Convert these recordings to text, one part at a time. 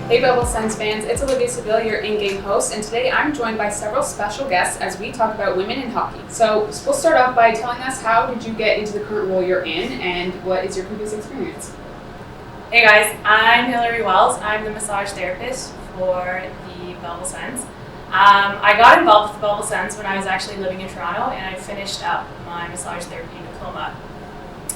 Hey Belleville Sens fans, it's Olivia Seville, your in-game host, and today I'm joined by several special guests as we talk about women in hockey. So we'll start off by telling us, how did you get into the current role you're in, and what is your previous experience? Hey guys, I'm Hillary Wells. I'm the massage therapist for the Belleville Sens. I got involved with the Belleville Sens when I was actually living in Toronto, and I finished up my massage therapy diploma.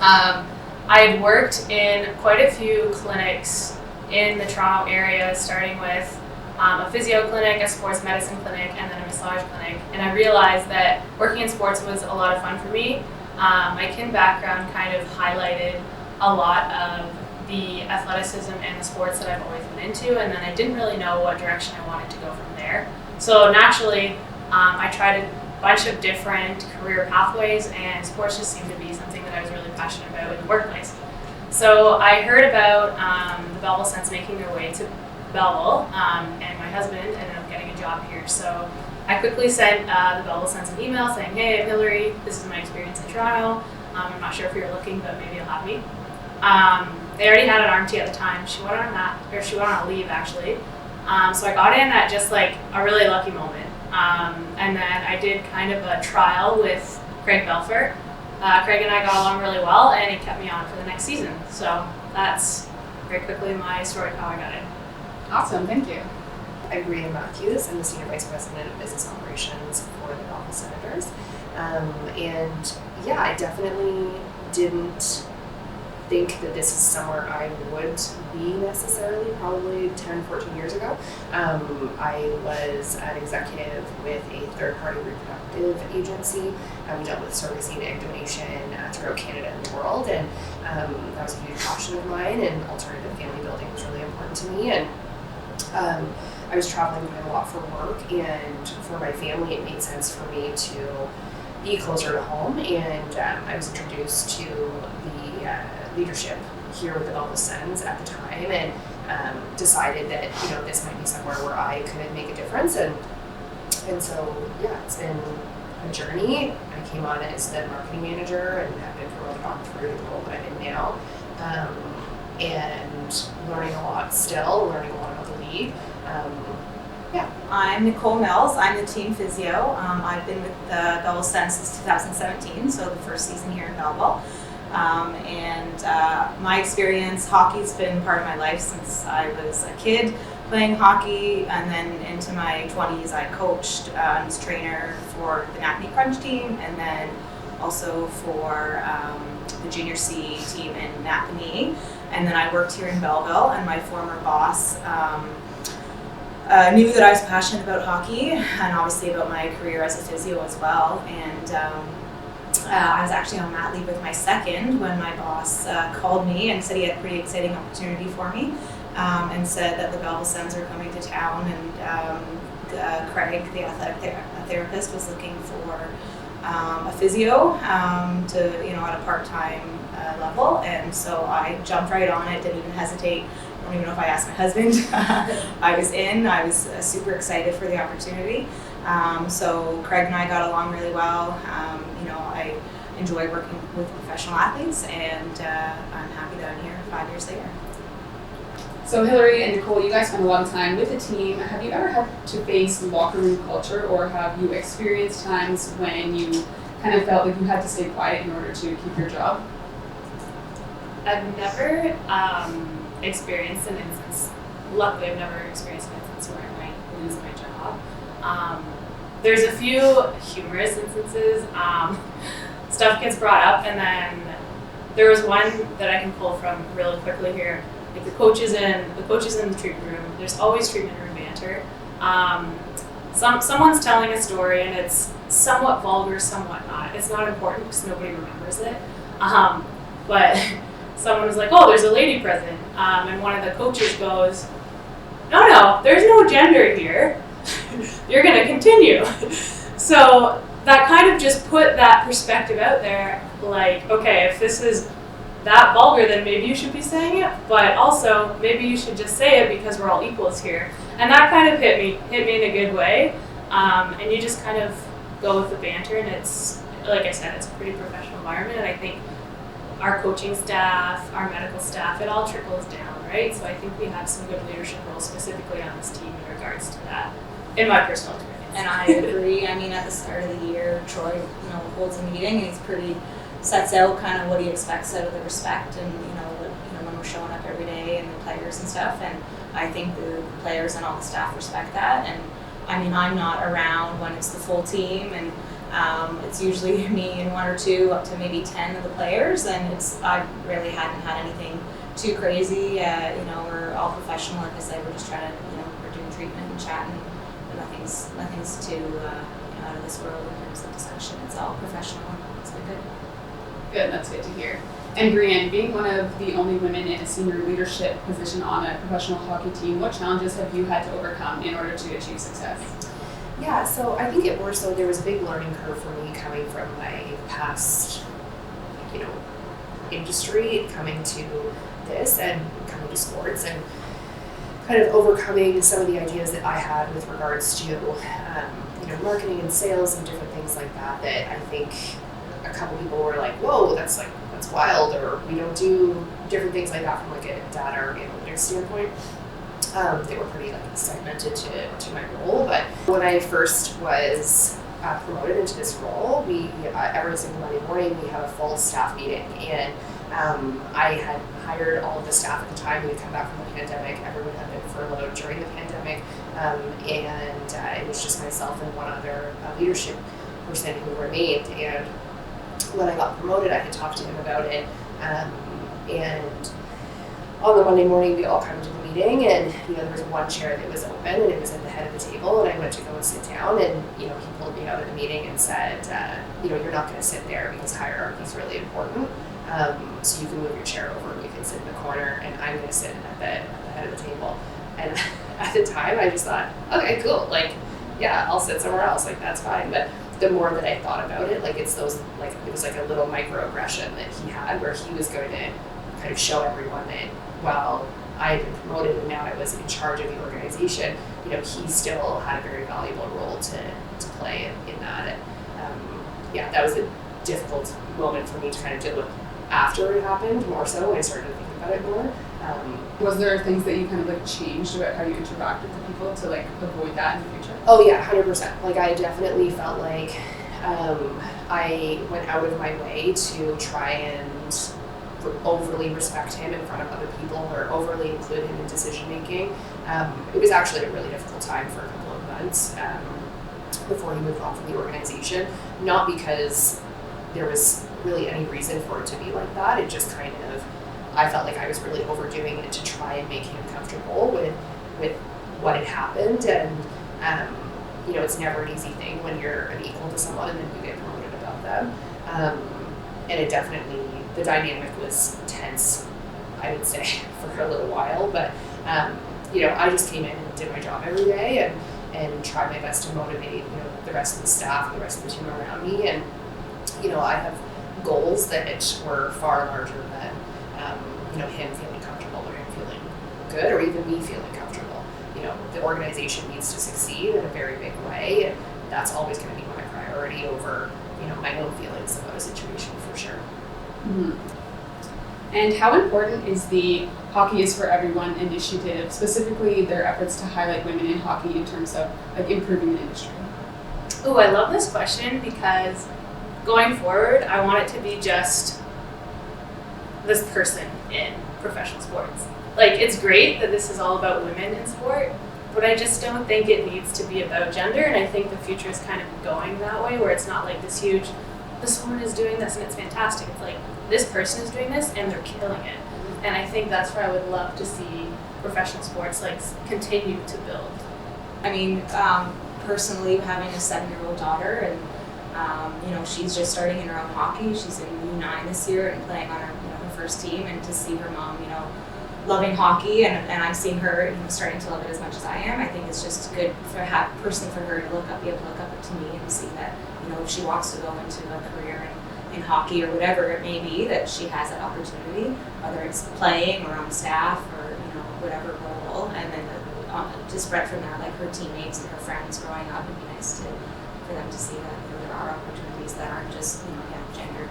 I had worked in quite a few clinics in the Toronto area, starting with a physio clinic, a sports medicine clinic, and then a massage clinic. And I realized that working in sports was a lot of fun for me. My kin background kind of highlighted a lot of the athleticism and the sports that I've always been into, and then I didn't really know what direction I wanted to go from there. So naturally, I tried a bunch of different career pathways, and sports just seemed to be something that I was really passionate about in the workplace. So I heard about the Belleville Sens making their way to Belleville, and my husband ended up getting a job here. So I quickly sent the Belleville Sens an email saying, "Hey, I'm Hillary. This is my experience in Toronto. I'm not sure if you're looking, but maybe you'll have me." They already had an RMT at the time. She went on a leave actually. So I got in at just like a really lucky moment. And then I did kind of a trial with Craig Belfort. Craig and I got along really well, and he kept me on for the next season. So that's very quickly my story of how I got in. Awesome, thank you. I'm Brian Matthews. I'm the Senior Vice President of Business Operations for the Belleville Senators. And yeah, I definitely didn't think that this is somewhere I would be necessarily, probably 10, 14 years ago. I was an executive with a third-party reproductive agency. We dealt with servicing egg donation throughout Canada and the world, and that was a huge passion of mine, and alternative family building was really important to me. And I was traveling quite a lot for work, and for my family it made sense for me to be closer to home, and I was introduced to the leadership here with the Belleville Sens at the time, and decided that this might be somewhere where I could make a difference, and so yeah, it's been a journey. I came on as the marketing manager and have been promoted on through the role that I'm in now, and learning a lot about the league. Yeah. I'm Nicole Mills. I'm the team physio. I've been with the Belleville Sens since 2017, so the first season here in Belleville. My experience, hockey's been part of my life since I was a kid playing hockey, and then into my 20s I coached as trainer for the NAPNI Crunch team, and then also for the Junior C team in NAPNI. And then I worked here in Belleville, and my former boss knew that I was passionate about hockey and obviously about my career as a physio as well. And I was actually on mat leave with my second when my boss called me and said he had a pretty exciting opportunity for me, and said that the Belleville Sens are coming to town, and Craig, the athletic therapist, was looking for a physio to at a part-time level. And so I jumped right on it, didn't even hesitate. I don't even know if I asked my husband. I was in. I was super excited for the opportunity. So Craig and I got along really well. I enjoy working with professional athletes, and I'm happy that I'm here 5 years later. So Hillary and Nicole, you guys spend a lot of time with the team. Have you ever had to face locker room culture, or have you experienced times when you kind of felt like you had to stay quiet in order to keep your job? I've never experienced an instance. Luckily, I've never experienced an instance where I might lose my job. There's a few humorous instances. Stuff gets brought up, and then there was one that I can pull from really quickly here. Like the coaches in the treatment room. There's always treatment room banter. Someone's telling a story, and it's somewhat vulgar, somewhat not. It's not important because nobody remembers it. But someone was like, "Oh, there's a lady present," and one of the coaches goes, No, there's no gender here. You're going to continue." So that kind of just put that perspective out there, like, okay, if this is that vulgar, then maybe you should be saying it, but also maybe you should just say it because we're all equals here. And that kind of hit me in a good way. And you just kind of go with the banter, and it's, like I said, it's a pretty professional environment, and I think our coaching staff, our medical staff, it all trickles down, right? So I think we have some good leadership roles specifically on this team in regards to that, in my personal experience. And I agree. I mean, at the start of the year, Troy, holds a meeting and sets out kind of what he expects out of the respect and, when we're showing up every day and the players and stuff. And I think the players and all the staff respect that. And I mean, I'm not around when it's the full team, and it's usually me and one or two up to maybe 10 of the players. And I really hadn't had anything too crazy. We're all professional. Like I said, we're just trying to, we're doing treatment and chatting. Nothing's too out of this world in terms of discussion. It's all professional. It's been good. Good, that's good to hear. And Brienne, being one of the only women in a senior leadership position on a professional hockey team, what challenges have you had to overcome in order to achieve success? Yeah, so I think there was a big learning curve for me coming from my past, industry, coming to this and coming to sports, and kind of overcoming some of the ideas that I had with regards to, marketing and sales and different things like that, that I think a couple people were like, whoa, that's wild, or we don't do different things like that from like a data or analytics standpoint. They were pretty segmented to my role. But when I first was promoted into this role, we every single Monday morning we have a full staff meeting, and I had hired all of the staff at the time. We had come back from the pandemic. Everyone had been furloughed during the pandemic, and it was just myself and one other leadership person who remained. And when I got promoted, I had talked to him about it, and on the Monday morning we all come to the meeting, and there was one chair that was open, and it was at the head of the table, and I went to go and sit down, and he pulled me out of the meeting and said, you're not going to sit there because hierarchy is really important. So you can move your chair over and you can sit in the corner, and I'm going to sit at the head of the table. And at the time, I just thought, okay, cool. I'll sit somewhere else. That's fine. But the more that I thought about it, it's those, it was a little microaggression that he had, where he was going to kind of show everyone that while I had been promoted and now I was in charge of the organization, he still had a very valuable role to play in that. And that was a difficult moment for me to kind of deal with after it happened, more so when I started to think about it more. Was there things that you kind of changed about how you interacted with people to avoid that in the future? Oh yeah, 100%. I definitely felt like I went out of my way to try and overly respect him in front of other people or overly include him in decision making. It was actually a really difficult time for a couple of months before he moved on from the organization. Not because there was really any reason for it to be like that. It just kind of, I felt like I was really overdoing it to try and make him comfortable with what had happened. And it's never an easy thing when you're an equal to someone and then you get promoted above them. And it definitely, the dynamic was tense, I would say, for a little while. But I just came in and did my job every day and tried my best to motivate the rest of the staff and the rest of the team around me. And I have goals that were far larger than him feeling comfortable or him feeling good or even me feeling comfortable. The organization needs to succeed in a very big way, and that's always going to be my priority over my own feelings about a situation, for sure. Mm-hmm. And how important is the Hockey is for Everyone initiative, specifically their efforts to highlight women in hockey in terms of improving the industry? Oh, I love this question because going forward, I want it to be just this person in professional sports. It's great that this is all about women in sport, but I just don't think it needs to be about gender, and I think the future is kind of going that way, where it's not this huge, this woman is doing this and it's fantastic. It's this person is doing this and they're killing it. And I think that's where I would love to see professional sports continue to build. I mean, personally, having a 7-year-old daughter, and she's just starting in her own hockey. She's in U9 this year and playing on her first team, and to see her mom, loving hockey, and I'm seeing her starting to love it as much as I am. I think it's just good for a person for her to be able to look up to me and see that if she wants to go into a career in hockey or whatever it may be, that she has that opportunity, whether it's playing or on staff or whatever role, and then to spread from that, her teammates and her friends growing up, it'd be nice for them to see that there are opportunities that aren't just gender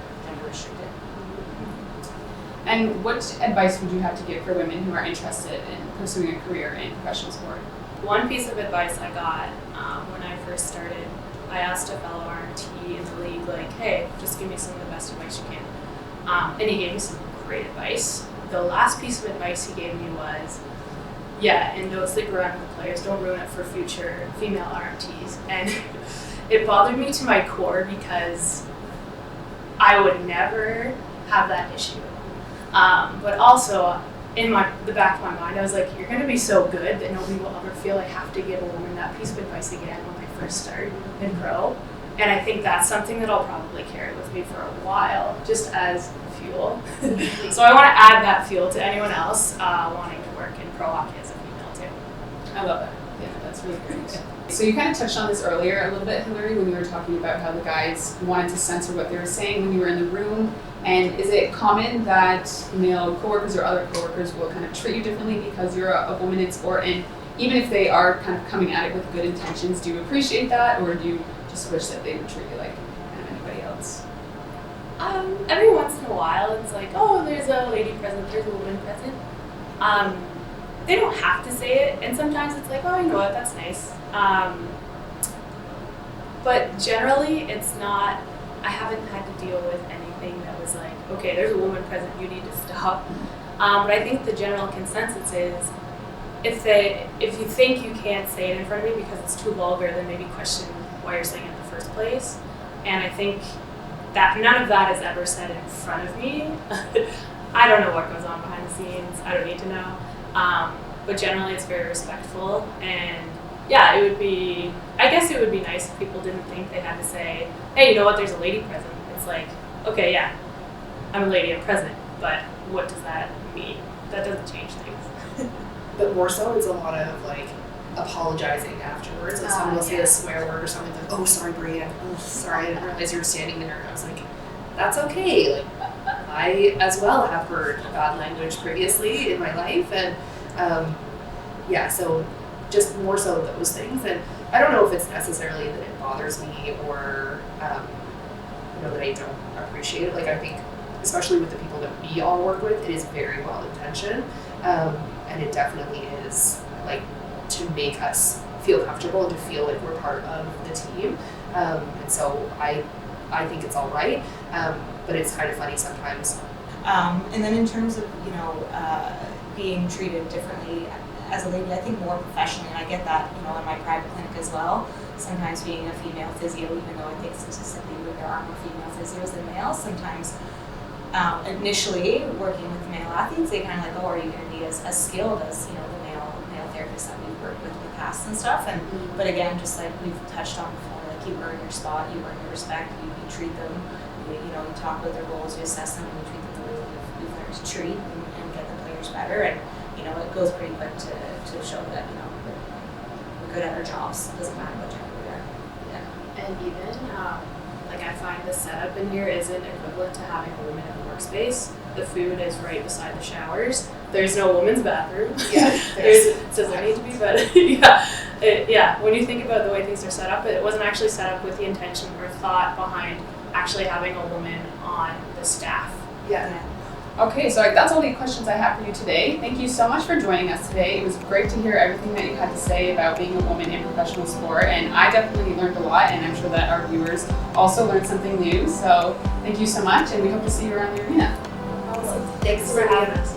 restricted. And what advice would you have to give for women who are interested in pursuing a career in professional sport? One piece of advice I got when I first started, I asked a fellow RMT in the league, like, hey, just give me some of the best advice you can. And he gave me some great advice. The last piece of advice he gave me was, yeah, and don't sleep around with players, don't ruin it for future female RMTs. And it bothered me to my core because I would never have that issue. But also, in the back of my mind, I was like, you're going to be so good that nobody will ever feel I have to give a woman that piece of advice again when I first start in pro. And I think that's something that I'll probably carry with me for a while, just as fuel. So I want to add that fuel to anyone else wanting to work in pro hockey as a female too. I love that. Yeah, that's really great. So you kind of touched on this earlier a little bit, Hillary, when you were talking about how the guys wanted to censor what they were saying when you were in the room. And is it common that male coworkers or other coworkers will kind of treat you differently because you're a woman in sport? And even if they are kind of coming at it with good intentions, do you appreciate that, or do you just wish that they would treat you like kind of anybody else? Every once in a while, it's like, oh, there's a lady present, there's a woman present. They don't have to say it, and sometimes it's like, oh, you know what, that's nice. But generally, it's not. I haven't had to deal with anything that was like, okay, there's a woman present, you need to stop. But I think the general consensus is, if you think you can't say it in front of me because it's too vulgar, then maybe question why you're saying it in the first place. And I think that none of that is ever said in front of me. I don't know what goes on behind the scenes. I don't need to know. But generally, it's very respectful. And yeah, I guess it would be nice if people didn't think they had to say, hey, you know what, there's a lady present. It's like, okay, yeah, I'm a lady, I'm present, but what does that mean? That doesn't change things. But more so, it's a lot of like apologizing afterwards. Like someone will say a swear word or something, like, oh, sorry, Bria. Oh, sorry, I didn't realize you were standing there. And I was like, that's okay. Like, I as well have heard bad language previously in my life. And yeah, so just more so those things. And I don't know if it's necessarily that it bothers me or, that I don't appreciate it. Like, I think, especially with the people that we all work with, it is very well intentioned. And it definitely is, like, to make us feel comfortable and to feel like we're part of the team. And so I think it's all right. But it's kind of funny sometimes. And then in terms of, being treated differently as a lady, I think more professionally, and I get that, in my private clinic as well. Sometimes being a female physio, even though I think statistically there are more female physios than males, sometimes initially working with male athletes, they kind of like, oh, are you going to be as skilled as, the male therapists that we've worked with in the past and stuff. And but again, just like we've touched on before, like you earn your spot, you earn your respect, you treat them, you talk about their goals, you assess them, and you treat them the way we've learned to treat and get the players better. And it goes pretty quick to show that we're good at our jobs. It doesn't matter what gender we are. Yeah. And even I find the setup in here isn't equivalent to having a woman in the workspace. The food is right beside the showers. There's no women's bathroom. Yeah, it doesn't need to be, but when you think about the way things are set up, it wasn't actually set up with the intention or thought behind actually having a woman on the staff. Yeah. Okay, so that's all the questions I have for you today. Thank you so much for joining us today. It was great to hear everything that you had to say about being a woman in professional sport, and I definitely learned a lot, and I'm sure that our viewers also learned something new. So thank you so much, and we hope to see you around the arena. Awesome. Thanks for having us.